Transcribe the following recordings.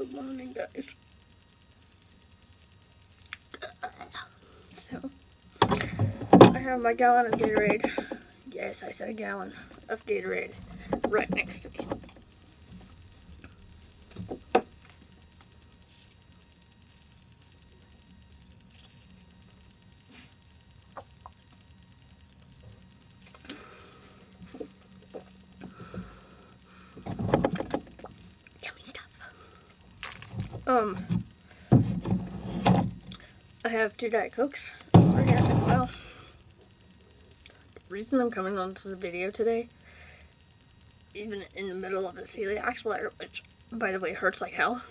Good morning, guys. So, I have my gallon of Gatorade. Yes, I said a gallon of Gatorade right next to me. Yummy stuff. I have 2 Diet Cokes over here as well. The reason I'm coming onto the video today, even in the middle of the celiac flare, which, by the way, hurts like hell.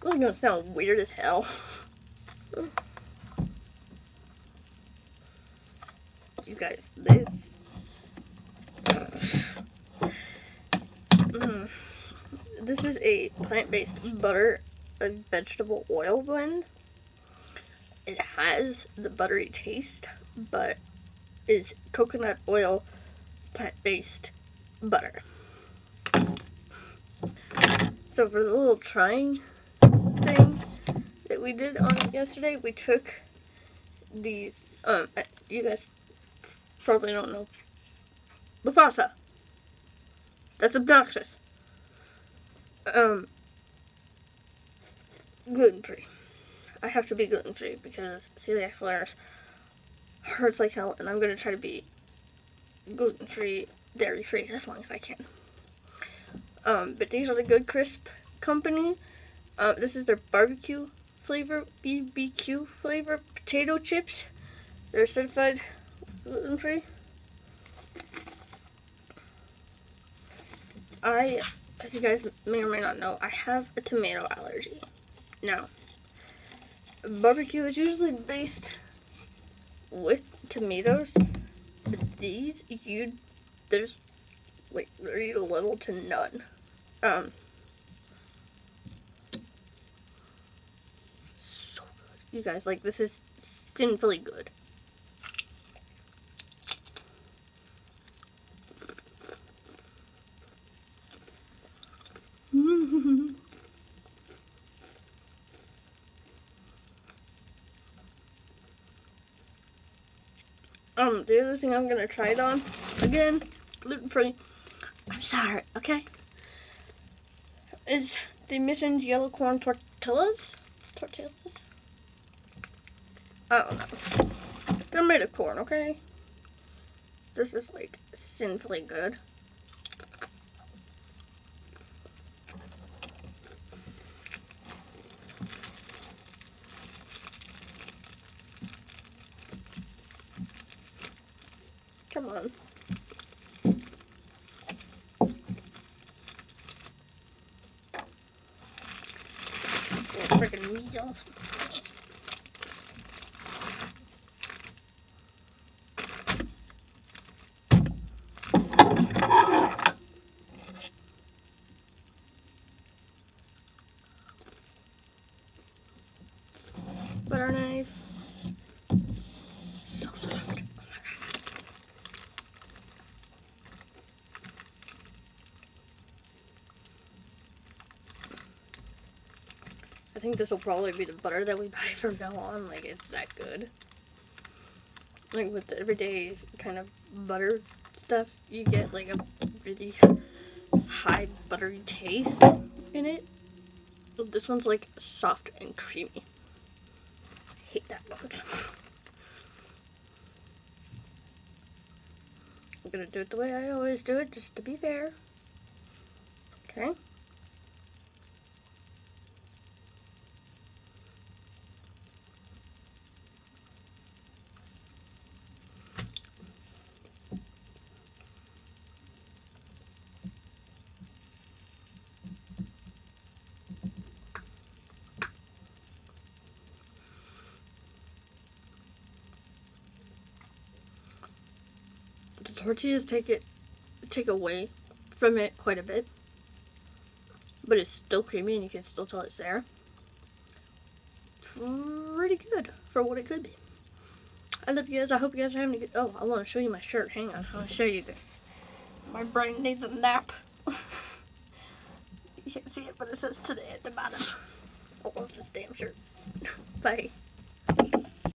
Really gonna sound weird as hell. You guys, this is a plant-based butter and vegetable oil blend. It has the buttery taste, but is coconut oil plant-based butter. So for the little trying thing that we did on it yesterday, we took these, you guys probably don't know, Mufasa. That's obnoxious. Gluten-free. I have to be gluten-free because celiac flares hurts like hell, and I'm going to try to be gluten-free, dairy-free as long as I can. But these are the Good Crisp company. This is their barbecue flavor, BBQ flavor potato chips. They're certified gluten-free. As you guys may or may not know, I have a tomato allergy. Now, barbecue is usually based with tomatoes, but these, there's like very little to none. So good. You guys, like, this is sinfully good. The other thing I'm gonna try it on, again, gluten-free, I'm sorry, okay, is the Mission's yellow corn tortillas? I don't know. They're made of corn, okay? This is, like, sinfully good. Come on. Freaking measles. Butter knife. So soft. Oh my god. I think this will probably be the butter that we buy from now on. Like, it's that good. Like, with the everyday kind of butter stuff, you get like a really high buttery taste in it. So this one's like soft and creamy. I hate that word. I'm gonna do it the way I always do it, just to be fair. Okay. The tortillas take away from it quite a bit, but it's still creamy and you can still tell it's there. Pretty good for what it could be. I love you guys. I hope you guys are having a good... Oh, I want to show you my shirt. Hang on. I want to show you this. My brain needs a nap. can't see it, but it says today at the bottom. I love this damn shirt. Bye.